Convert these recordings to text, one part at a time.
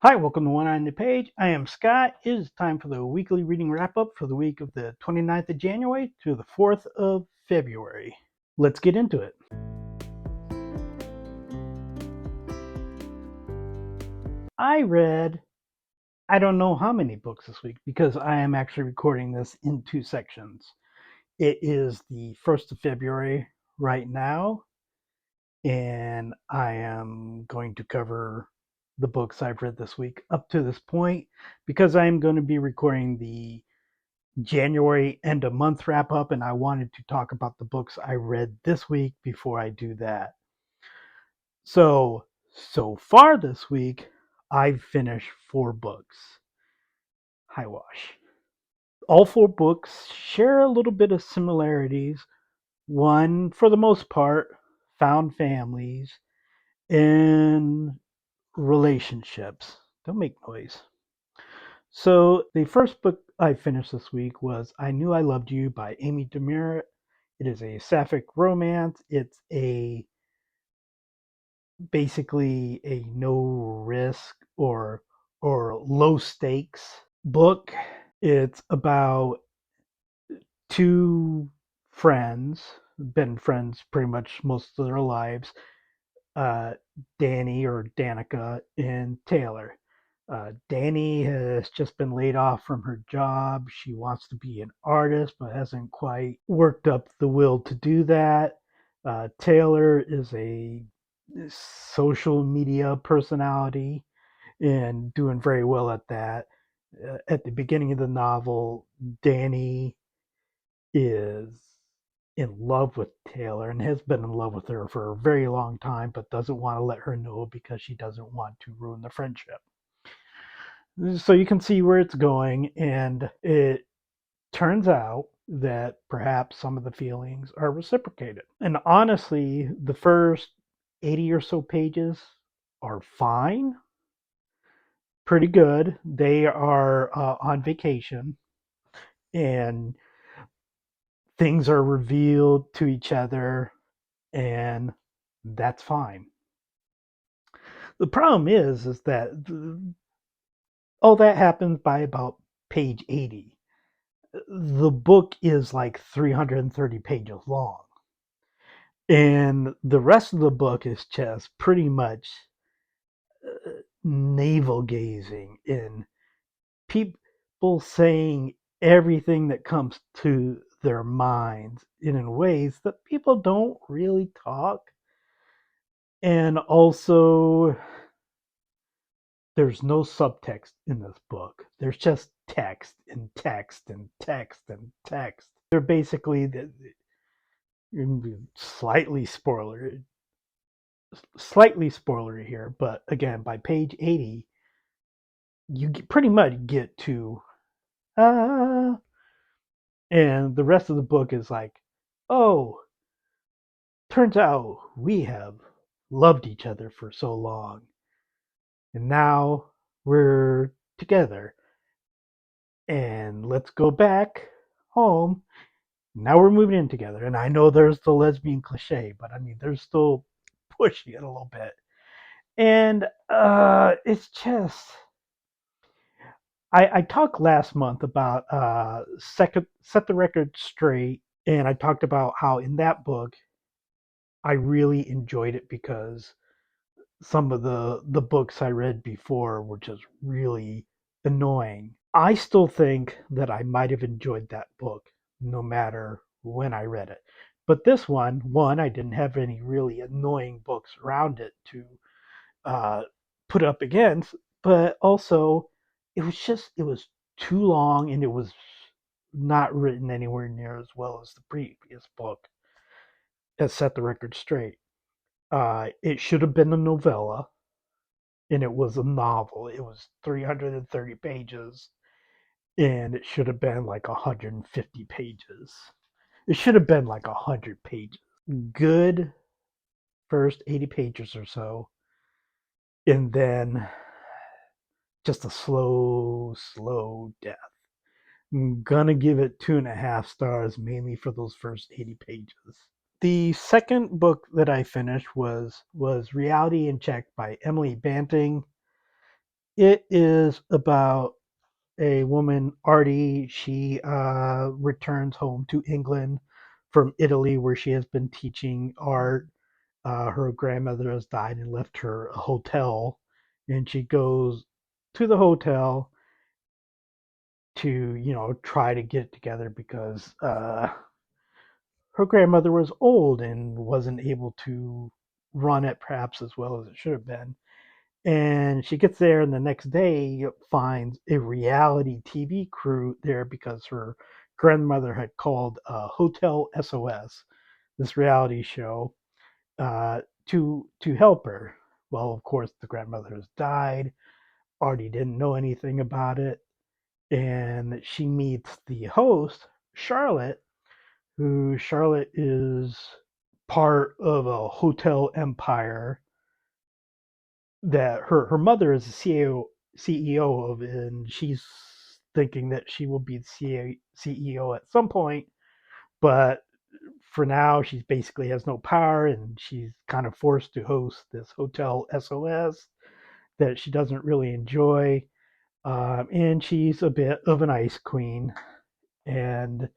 Hi, welcome to One on the Page. I am Scott. It is time for the weekly reading wrap up for the week of the 29th of January to the 4th of February. Let's get into it. I read I don't know how many books this week because I am actually recording this in two sections. It is the 1st of February right now, and I am going to cover the books I've read this week up to this point because I am going to be recording the January end of month wrap up, and I wanted to talk about the books I read this week before I do that. So far this week, I've finished four books. High wash. All four books share a little bit of similarities. One, for the most part, found families and relationships. Don't make noise. So the first book I finished this week was I Knew I Loved You by Amy Merritt. It is a sapphic romance. It's a basically a no risk or low stakes book. It's about two friends, been friends pretty much most of their lives, uh, Danny or Danica and Taylor. Danny has just been laid off from her job. She wants to be an artist, but hasn't quite worked up the will to do that. Taylor is a social media personality and doing very well at that. At the beginning of the novel, Danny is in love with Taylor and has been in love with her for a very long time, but doesn't want to let her know because she doesn't want to ruin the friendship. So you can see where it's going, and it turns out that perhaps some of the feelings are reciprocated. And honestly, the first 80 or so pages are fine, pretty good. They are on vacation, and things are revealed to each other, and that's fine. The problem is that all that happens by about page 80. The book is like 330 pages long. And the rest of the book is just pretty much navel gazing and people saying everything that comes to their minds in ways that people don't really talk. And also, there's no subtext in this book. There's just text and text and text and text. They're basically slightly slightly spoilery here, but again, by page 80, you pretty much get to ah, and the rest of the book is like, oh, turns out we have loved each other for so long, and now we're together, and let's go back home. Now we're moving in together, and I know there's the lesbian cliche, but I mean, they're still pushing it a little bit, and it's just I talked last month about set the record straight, and I talked about how in that book I really enjoyed it because some of the books I read before were just really annoying. I still think that I might have enjoyed that book no matter when I read it. But this one, I didn't have any really annoying books around it to uh, put up against, but also it was too long and it was not written anywhere near as well as the previous book has set the record straight. It should have been a novella, and it was a novel. It was 330 pages, and it should have been like 150 pages. It should have been like 100 pages. Good first 80 pages or so, and then just a slow death. I'm gonna give it 2.5 stars, mainly for those first 80 pages. The second book that I finished was Reality in Check by Emily Banting. It is about a woman, Artie. She returns home to England from Italy, where she has been teaching art. Her grandmother has died and left her a hotel, and she goes to the hotel to, try to get together because her grandmother was old and wasn't able to run it perhaps as well as it should have been. And she gets there, and the next day finds a reality TV crew there because her grandmother had called Hotel SOS, this reality show, to help her. Well, of course, the grandmother has died. Artie didn't know anything about it, and she meets the host, Charlotte, who Charlotte is part of a hotel empire that her mother is the CEO of, and she's thinking that she will be the CEO at some point, but for now she's basically has no power, and she's kind of forced to host this hotel SOS that she doesn't really enjoy. And she's a bit of an ice queen, and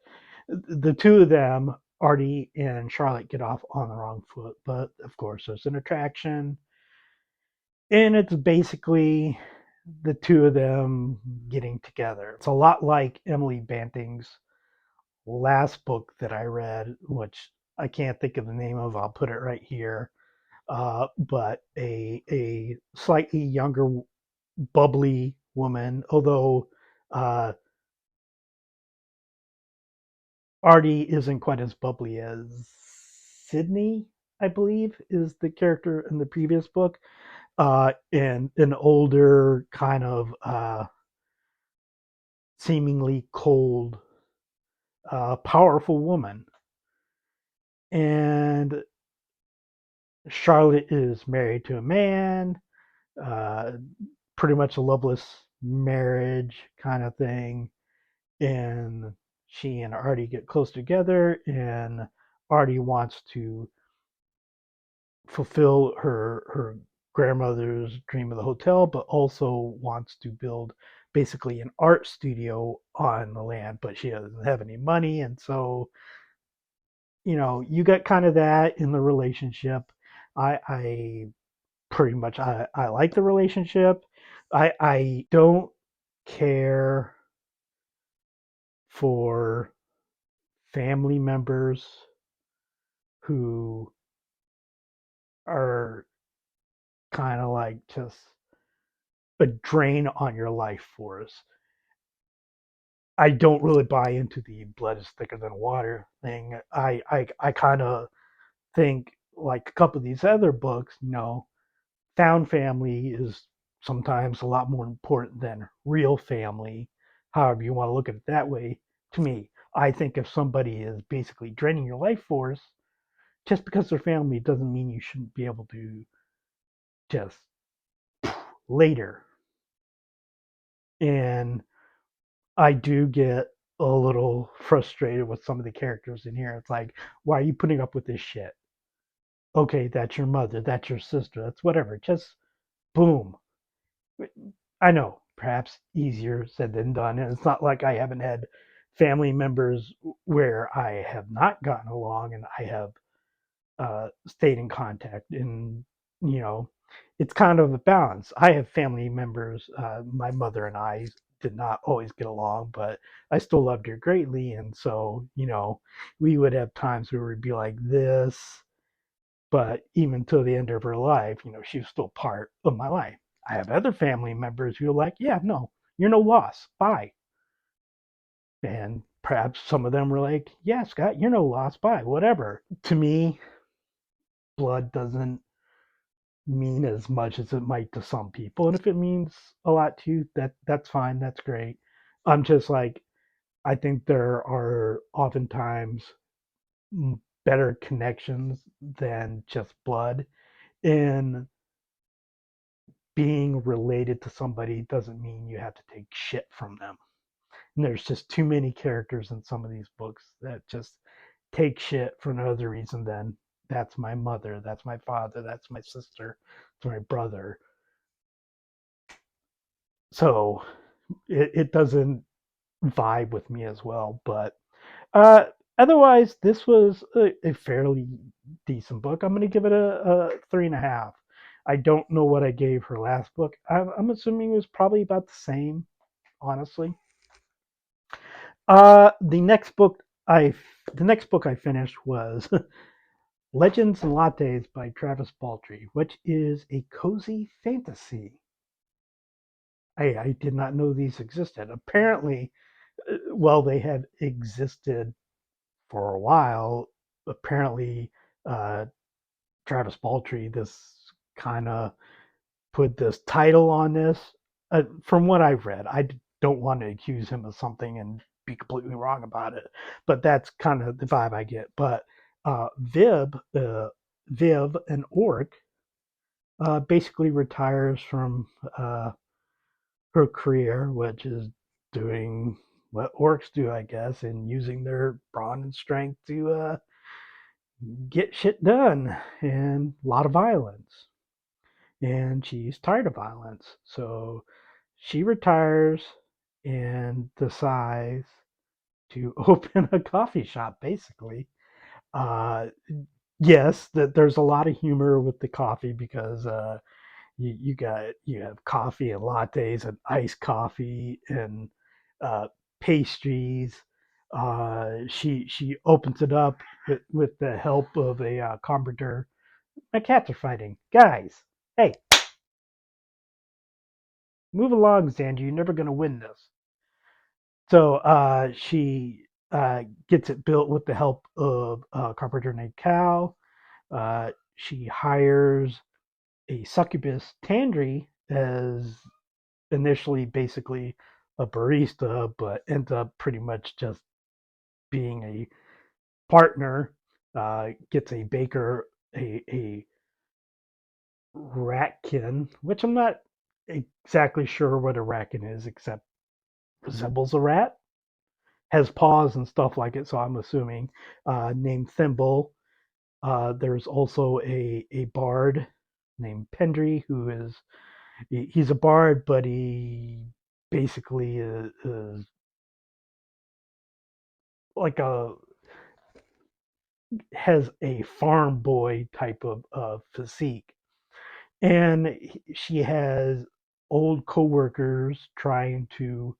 the two of them, Artie and Charlotte, get off on the wrong foot, but of course there's an attraction, and it's basically the two of them getting together. It's a lot like Emily Banting's last book that I read, which I can't think of the name of. I'll put it right here. But a slightly younger, bubbly woman, although uh, Artie isn't quite as bubbly as Sydney, I believe, is the character in the previous book. And an older, kind of seemingly cold, powerful woman. And Charlotte is married to a man, uh, pretty much a loveless marriage kind of thing. And she and Artie get close together, and Artie wants to fulfill her grandmother's dream of the hotel, but also wants to build basically an art studio on the land, but she doesn't have any money, and so you got kind of that in the relationship. I pretty much I like the relationship. I don't care for family members who are kind of like just a drain on your life force. I don't really buy into the blood is thicker than water thing. I kind of think like a couple of these other books, found family is sometimes a lot more important than real family. However, you want to look at it that way. To me, I think if somebody is basically draining your life force, just because they're family doesn't mean you shouldn't be able to just later. And I do get a little frustrated with some of the characters in here. It's like, why are you putting up with this shit? Okay, that's your mother, that's your sister, that's whatever. Just boom. I know, perhaps easier said than done. And it's not like I haven't had family members where I have not gotten along and I have stayed in contact. And, you know, it's kind of a balance. I have family members, my mother and I did not always get along, but I still loved her greatly. And so, we would have times where we'd be like this, but even till the end of her life, she was still part of my life. I have other family members who are like, yeah, no, you're no loss. Bye. And perhaps some of them were like, yeah, Scott, you're no loss. Bye. Whatever. To me, blood doesn't mean as much as it might to some people. And if it means a lot to you, that's fine. That's great. I'm just like, I think there are oftentimes better connections than just blood. And being related to somebody doesn't mean you have to take shit from them. And there's just too many characters in some of these books that just take shit for no other reason than that's my mother, that's my father, that's my sister, that's my brother. So it doesn't vibe with me as well. But uh, otherwise, this was a fairly decent book. I'm going to give it a 3.5. I don't know what I gave her last book. I'm assuming it was probably about the same, honestly. The next book I the next book I finished was Legends and Lattes by Travis Baldree, which is a cozy fantasy. I did not know these existed. Apparently, well, they had existed for a while. Apparently, uh, Travis Baldree, this kind of put this title on this. From what I've read, don't want to accuse him of something and be completely wrong about it, but that's kind of the vibe I get. But Viv, an orc, basically retires from her career, which is doing what orcs do, I guess, and using their brawn and strength to get shit done and a lot of violence. And she's tired of violence. So she retires and decides to open a coffee shop, basically. Uh, yes, that there's a lot of humor with the coffee because you have coffee and lattes and iced coffee and uh, pastries. She opens it up with the help of a carpenter. My cats are fighting, guys. Hey, move along, Xander. You're never gonna win this. So she gets it built with the help of a carpenter named Cal. She hires a succubus, Tandri, as initially basically a barista, but ends up pretty much just being a partner. Gets a baker, a ratkin, which I'm not exactly sure what a ratkin is, except resembles a rat, has paws and stuff like it. So I'm assuming named Thimble. There's also a bard named Pendry who is he's a bard, but he basically is like a has a farm boy type of physique, and she has old coworkers trying to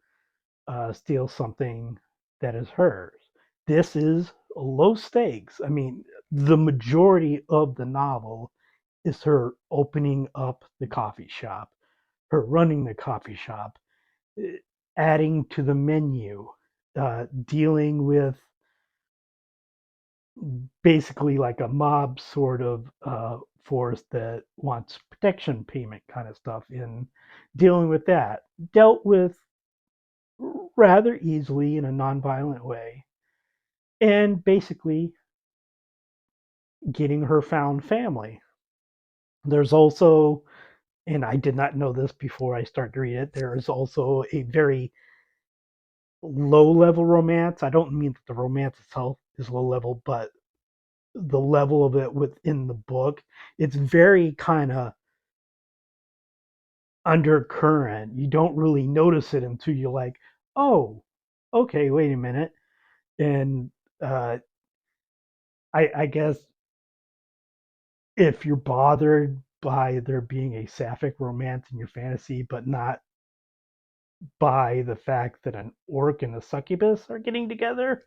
steal something that is hers. This is low stakes. I mean, the majority of the novel is her opening up the coffee shop, her running the coffee shop, eh, adding to the menu, dealing with basically like a mob sort of force that wants protection payment kind of stuff in dealing with that. Dealt with rather easily in a nonviolent way, and basically getting her found family. There's also, and I did not know this before I started to read it, there is also a very low level romance. I don't mean that the romance itself is low level, but the level of it within the book, it's very kind of undercurrent. You don't really notice it until you're like, oh, okay, wait a minute. And uh, I guess if you're bothered by there being a sapphic romance in your fantasy, but not by the fact that an orc and a succubus are getting together,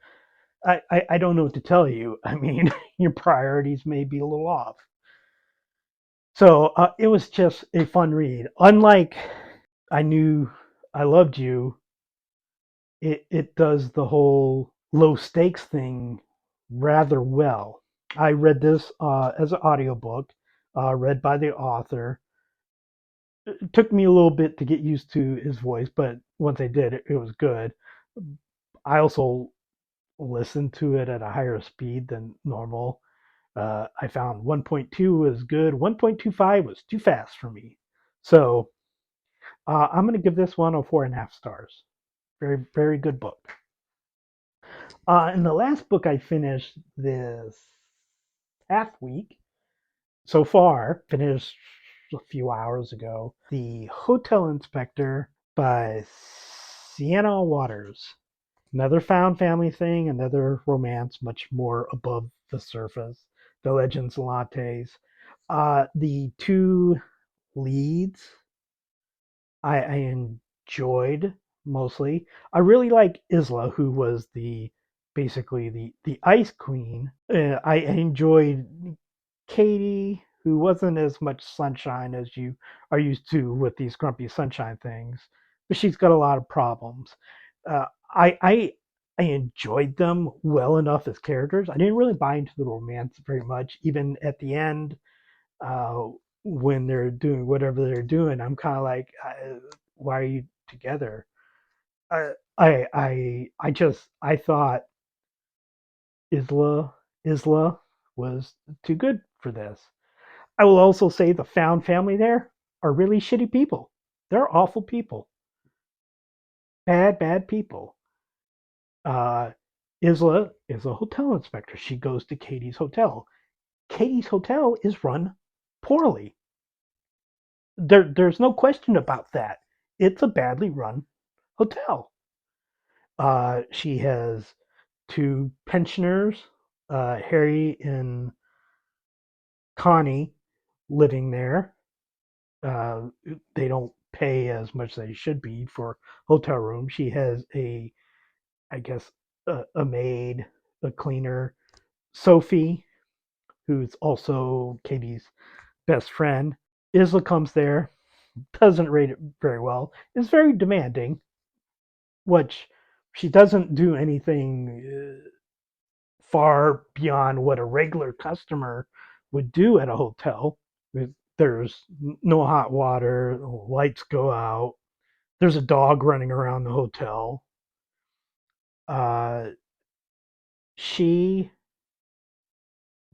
I don't know what to tell you. I mean, your priorities may be a little off. So it was just a fun read. Unlike I Knew I Loved You, it does the whole low stakes thing rather well. I read this as an audiobook, read by the author. It took me a little bit to get used to his voice, but once I did, it was good. I also listened to it at a higher speed than normal. I found 1.2 was good. 1.25 was too fast for me. So I'm going to give this one a 4.5 stars. Very, very good book. And the last book I finished this half week so far, finished a few hours ago, The Hotel Inspector by Sienna Waters. Another found family thing, another romance, much more above the surface. The Legends Lattes. The two leads I enjoyed mostly. I really like Isla, who was the basically the Ice Queen. I enjoyed Katie, who wasn't as much sunshine as you are used to with these grumpy sunshine things, but she's got a lot of problems. Uh, I, I I enjoyed them well enough as characters. I didn't really buy into the romance very much, even at the end uh, when they're doing whatever they're doing. I'm kind of like, why are you together? I thought Isla was too good for this. I will also say the found family there are really shitty people. They're awful people, bad people. Uh, Isla is a hotel inspector. She goes to Katie's hotel. Katie's hotel is run poorly. There's no question about that. It's a badly run hotel. She has two pensioners, Harry and Connie, living there. Uh, they don't pay as much as they should be for hotel rooms. She has I guess, a maid, a cleaner, Sophie, who's also Katie's best friend. Isla comes there, doesn't rate it very well, is very demanding, which she doesn't do anything far beyond what a regular customer would do at a hotel. There's no hot water, lights go out, there's a dog running around the hotel. Uh, she,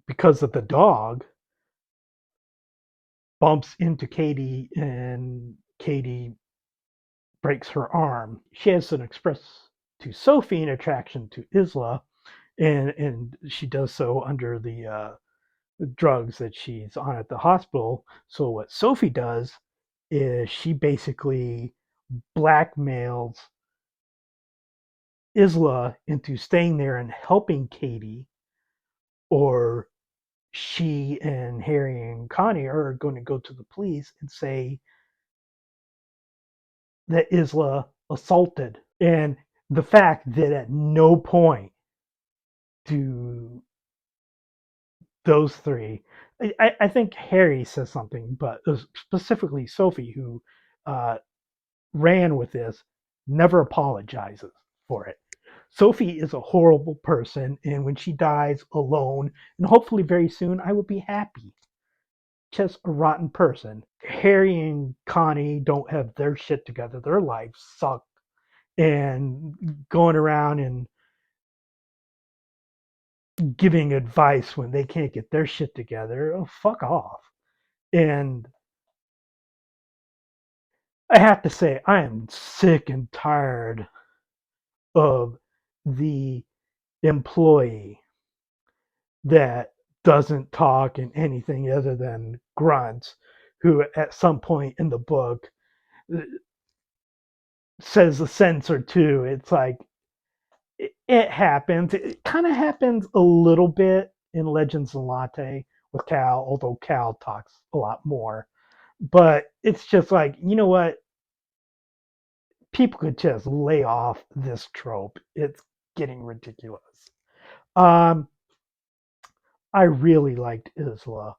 because of the dog, bumps into Katie and Katie breaks her arm. She has an express to Sophie an attraction to Isla, and she does so under the drugs that she's on at the hospital. So what Sophie does is she basically blackmails Isla into staying there and helping Katie, or she and Harry and Connie are going to go to the police and say that Isla assaulted. And the fact that at no point do those three, I think Harry says something, but specifically Sophie, who uh, ran with this, never apologizes for it. Sophie is a horrible person, and when she dies alone, and hopefully very soon, I will be happy. Just a rotten person. Harry and Connie don't have their shit together. Their lives suck. And going around and giving advice when they can't get their shit together, oh, fuck off. And I have to say, I am sick and tired of the employee that doesn't talk in anything other than grunts, who at some point in the book uh, says a sentence or two. It's like, it happens. It kind of happens a little bit in Legends and Latte with Cal, although Cal talks a lot more. But it's just like, you know what? People could just lay off this trope. It's getting ridiculous. Um, I really liked Isla.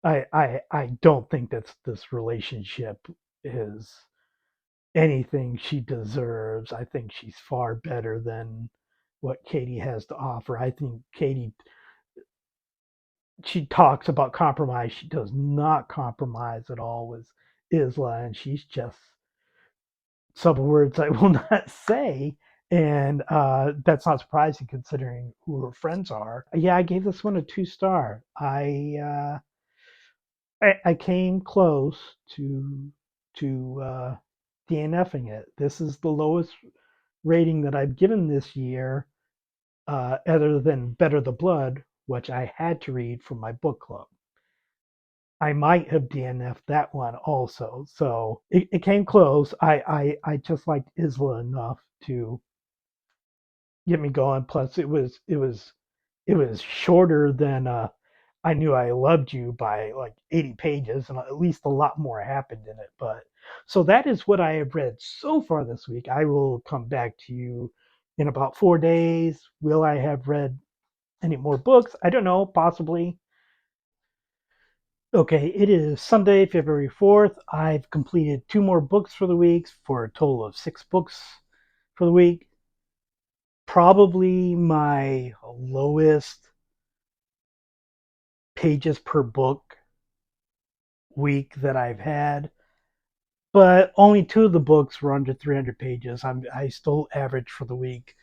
I don't think that this relationship is anything she deserves. I think she's far better than what Katie has to offer. I think Katie, she talks about compromise. She does not compromise at all with Isla, and she's just some words I will not say. And that's not surprising considering who her friends are. Yeah, I gave this one a 2 star. I came close to DNFing it. This is the lowest rating that I've given this year, other than Better the Blood, which I had to read for my book club. I might have DNF'd that one also. So it came close. I just liked Isla enough to get me going. Plus, it was shorter than I Knew I Loved You by like 80 pages, and at least a lot more happened in it. But so that is what I have read so far this week. I will come back to you in about 4 days. Will I have read any more books? I don't know, possibly. Okay, it is Sunday, February 4th. I've completed two more books for the week for a total of 6 books for the week. Probably my lowest pages per book week that I've had, but only two of the books were under 300 pages. I still average for the week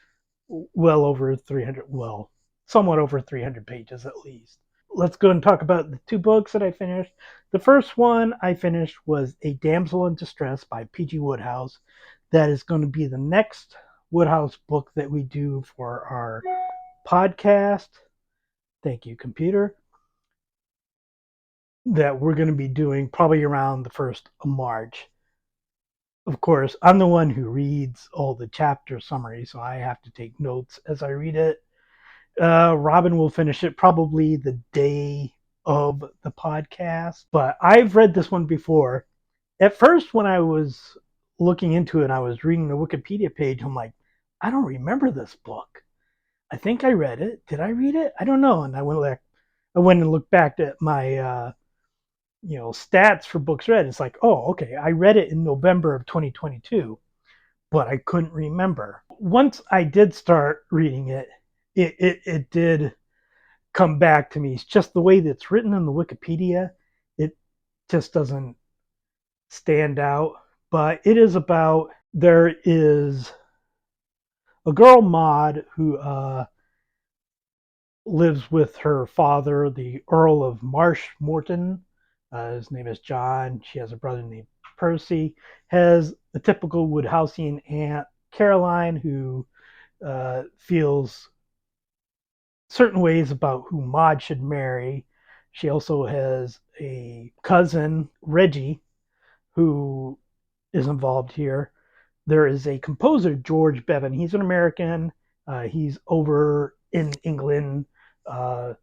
well over 300, well, somewhat over 300 pages at least. Let's go and talk about the two books that I finished. The first one I finished was A Damsel in Distress by P.G. Wodehouse. That is going to be the next Wodehouse book that we do for our podcast. Thank you, computer. That we're going to be doing probably around the 1st of March. Of course, I'm the one who reads all the chapter summaries, so I have to take notes as I read it. Robin will finish it probably the day of the podcast, but I've read this one before. At first, when I was looking into it, I was reading the Wikipedia page. I'm like, I don't remember this book. I think I read it. Did I read it? I don't know. And I went and looked back at my stats for books read. It's like, oh, okay, I read it in November of 2022, but I couldn't remember. Once I did start reading it, it did come back to me. It's just the way that it's written in the Wikipedia. It just doesn't stand out. But it is about there is a girl, Maud, who lives with her father, the Earl of Marshmoreton. His name is John. She has a brother named Percy. Has a typical Woodhouseian aunt, Caroline, who feels certain ways about who Maud should marry. She also has a cousin, Reggie, who is involved here. There is a composer, George Bevan. He's an American. He's over in England for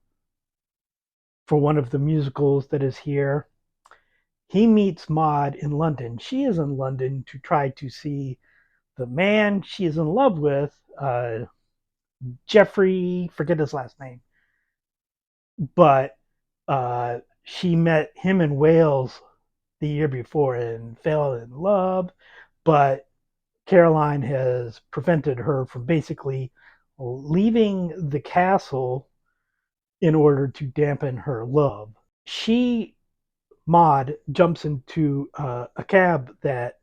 one of the musicals that is here. He meets Maud in London. She is in London to try to see the man she is in love with, Jeffrey, forget his last name, but she met him in Wales the year before and fell in love. But Caroline has prevented her from basically leaving the castle in order to dampen her love. She, Maud, jumps into a cab that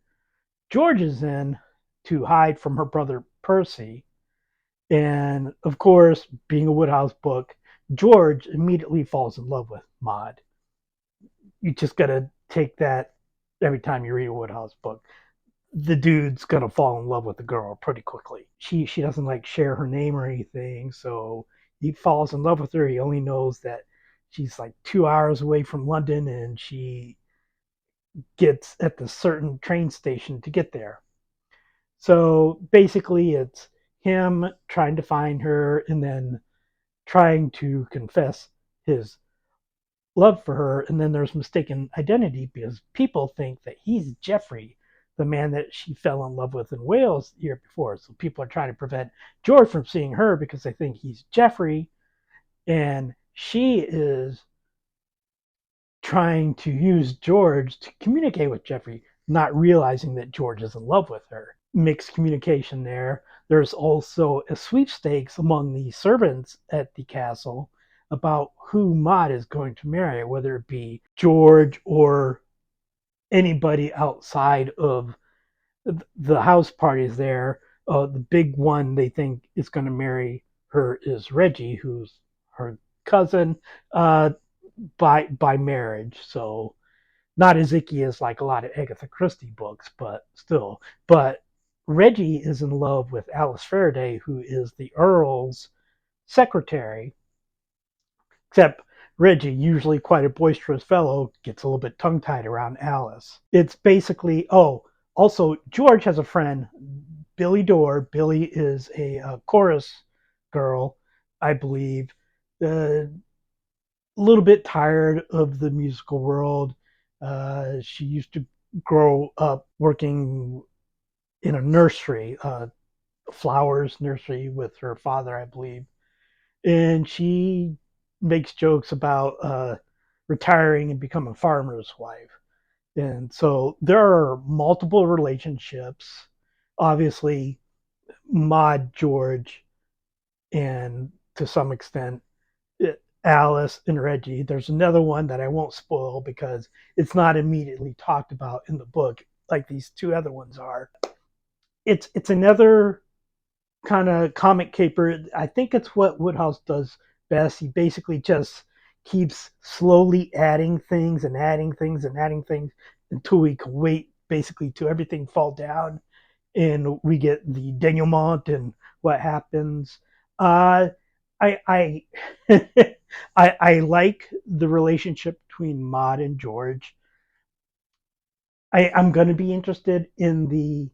George is in to hide from her brother Percy. And of course, being a Woodhouse book, George immediately falls in love with Maud. You just gotta take that every time you read a Woodhouse book. The dude's gonna fall in love with the girl pretty quickly. She doesn't like share her name or anything, so he falls in love with her. He only knows that she's like 2 hours away from London, and she gets at the certain train station to get there. So basically, it's him trying to find her and then trying to confess his love for her. And then there's mistaken identity because people think that he's Jeffrey, the man that she fell in love with in Wales the year before. So people are trying to prevent George from seeing her because they think he's Jeffrey. And she is trying to use George to communicate with Jeffrey, not realizing that George is in love with her. Mixed communication there. There's also a sweepstakes among the servants at the castle about who Maud is going to marry, whether it be George or anybody outside of the house parties there. The big one they think is going to marry her is Reggie, who's her cousin by marriage. So not as icky as like a lot of Agatha Christie books, but still. But Reggie is in love with Alice Faraday, who is the Earl's secretary. Except Reggie, usually quite a boisterous fellow, gets a little bit tongue tied around Alice. It's basically, oh, also, George has a friend, Billy Dorr. Billy is a chorus girl, I believe. A little bit tired of the musical world. She used to grow up working in a nursery, flowers nursery with her father, I believe. And she makes jokes about retiring and becoming a farmer's wife. And so there are multiple relationships. Obviously, Maud, George, and to some extent, Alice and Reggie. There's another one that I won't spoil because it's not immediately talked about in the book like these two other ones are. It's another kind of comic caper. I think it's what Wodehouse does best. He basically just keeps slowly adding things and adding things and adding things until we can wait basically to everything fall down and we get the denouement and what happens. Uh, I I like the relationship between Maud and George. I'm going to be interested in the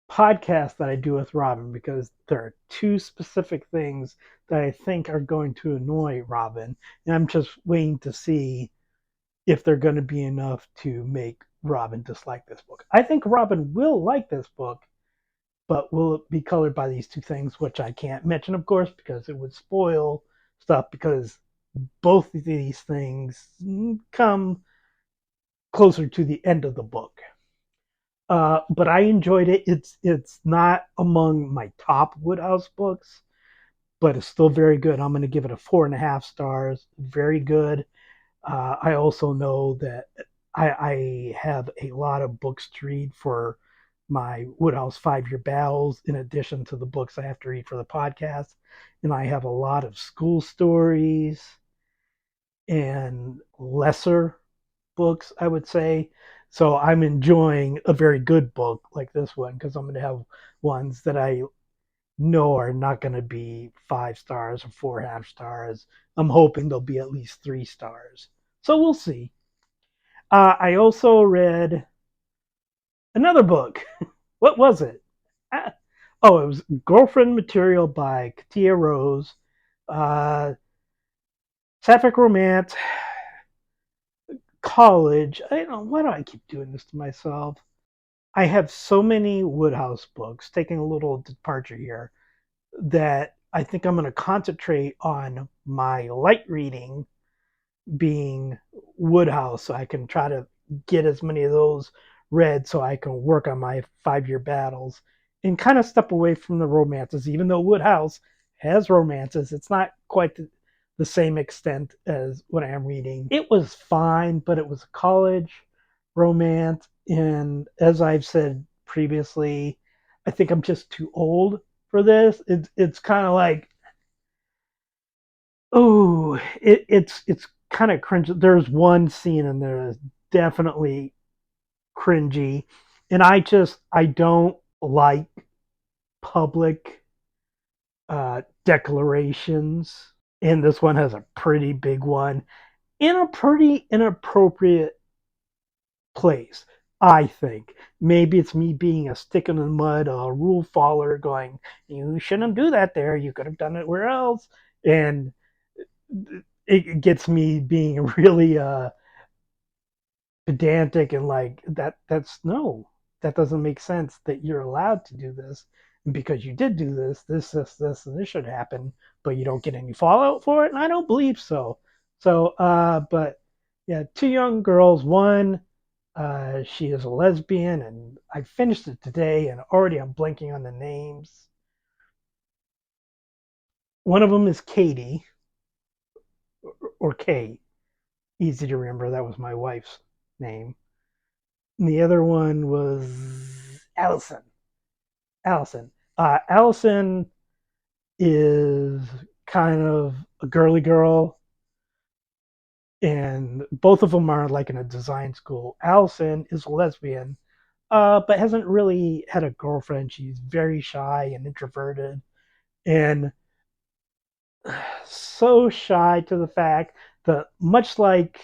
podcast that I do with Robin because there are two specific things that I think are going to annoy Robin, and I'm just waiting to see if they're going to be enough to make Robin dislike this book. I think Robin will like this book, but will it be colored by these two things, which I can't mention, of course, because it would spoil stuff. Because both of these things come closer to the end of the book. But I enjoyed it. It's not among my top Wodehouse books, but it's still very good. I'm going to give it a 4.5 stars. Very good. I also know that I have a lot of books to read for my Wodehouse 5 Year Battles, in addition to the books I have to read for the podcast. And I have a lot of school stories and lesser books, I would say. So I'm enjoying a very good book like this one because I'm going to have ones that I know are not going to be 5 stars or 4.5 stars. I'm hoping they'll be at least 3 stars. So we'll see. I also read another book. What was it? Ah, oh, it was Girlfriend Material by Katia Rose. Uh, Sapphic Romance, college. I don't know. Why do I keep doing this to myself? I have so many Wodehouse books, taking a little departure here, that I think I'm going to concentrate on my light reading being Wodehouse, so I can try to get as many of those read so I can work on my 5 year battles and kind of step away from the romances. Even though Wodehouse has romances, it's not quite the same extent as what I am reading. It was fine, but it was a college romance. And as I've said previously, I think I'm just too old for this. It's kind of like, oh, it's kind of cringe. There's one scene in there that's definitely cringy, and I don't like public declarations, and this one has a pretty big one in a pretty inappropriate place. I think maybe it's me being a stick in the mud, a rule follower, going, "You shouldn't do that there. You could have done it where else," and it gets me being really pedantic and like that's no, that doesn't make sense that you're allowed to do this, and because you did do this and this should happen, but you don't get any fallout for it, and I don't believe so. So but yeah, two young girls. One, she is a lesbian, and I finished it today, and already I'm blanking on the names. One of them is Katie, or Kate, easy to remember, that was my wife's name. And the other one was Allison. Allison is kind of a girly girl, and both of them are like in a design school. Allison is a lesbian, but hasn't really had a girlfriend. She's very shy and introverted, and so shy to the fact that, much like,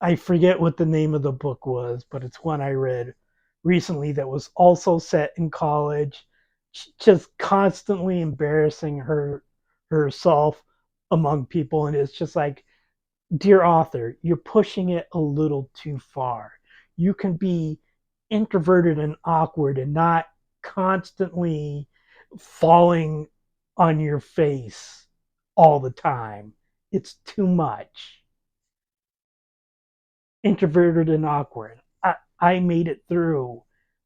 I forget what the name of the book was, but it's one I read recently that was also set in college, just constantly embarrassing herself among people, and it's just like, dear author, you're pushing it a little too far. You can be introverted and awkward and not constantly falling on your face all the time. It's too much. Introverted and awkward. I made it through.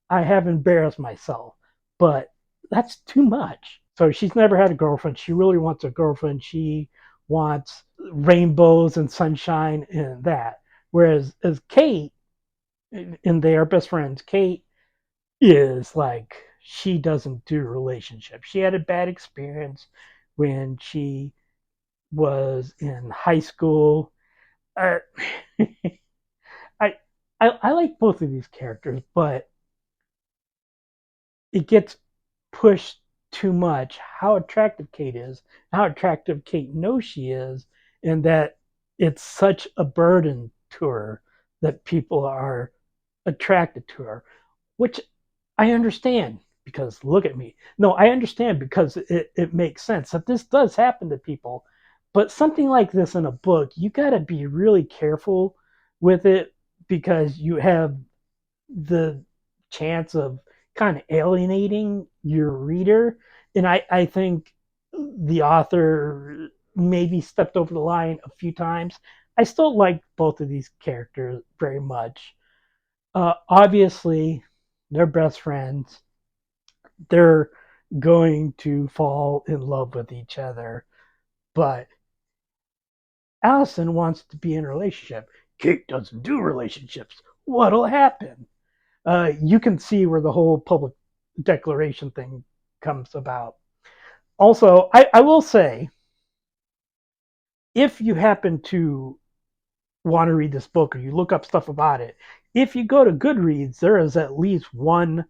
I have embarrassed myself, but that's too much. So she's never had a girlfriend. She really wants a girlfriend. She wants rainbows and sunshine and that. Whereas as Kate, and they are best friends, Kate is like, she doesn't do relationships. She had a bad experience when she was in high school. Uh, I, I like both of these characters, but it gets pushed too much how attractive Kate is, how attractive Kate knows she is, and that it's such a burden to her that people are attracted to her, which I understand because look at me. No, I understand because it makes sense that this does happen to people. But something like this in a book, you got to be really careful with it because you have the chance of kind of alienating your reader. And I think the author maybe stepped over the line a few times. I still like both of these characters very much. Obviously, they're best friends. They're going to fall in love with each other. But Allison wants to be in a relationship. Kate doesn't do relationships. What'll happen? You can see where the whole public declaration thing comes about. Also, I will say, if you happen to want to read this book or you look up stuff about it, if you go to Goodreads, there is at least one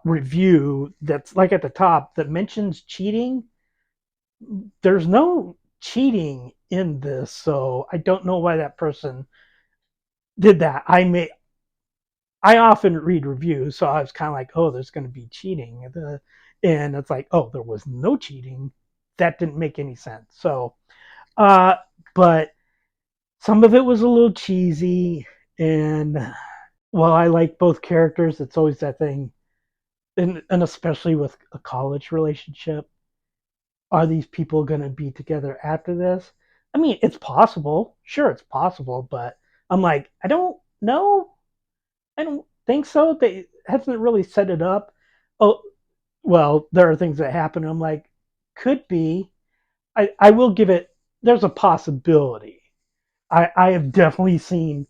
review that's like at the top that mentions cheating. There's no cheating in this, so I don't know why that person did that. I often read reviews, so I was kind of like, oh, there's going to be cheating. And it's like, oh, there was no cheating. That didn't make any sense. So, uh, but some of it was a little cheesy. And while I like both characters, it's always that thing, and especially with a college relationship, are these people going to be together after this? I mean, it's possible. Sure, it's possible. But I'm like, I don't know. I don't think so. They hasn't really set it up. Oh, well, there are things that happen. I'm like, could be. I will give it. There's a possibility. I have definitely seen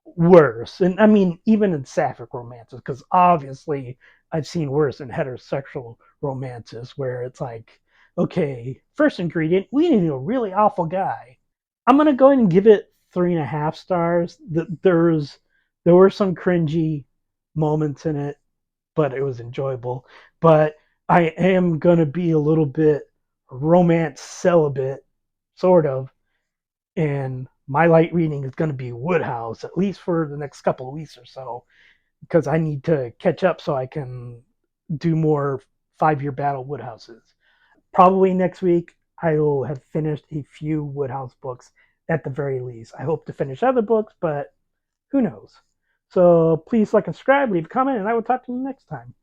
worse, and I mean even in sapphic romances, because obviously I've seen worse in heterosexual romances where it's like, okay, first ingredient, we need a really awful guy. I'm gonna go ahead and give it 3.5 stars. There were some cringy moments in it, but it was enjoyable. But I am gonna be a little bit romance celibate, sort of, and my light reading is gonna be Wodehouse at least for the next couple of weeks or so because I need to catch up so I can do more 5 year battle Woodhouses. Probably next week I will have finished a few Woodhouse books at the very least. I hope to finish other books, but who knows? So please like and subscribe, leave a comment, and I will talk to you next time.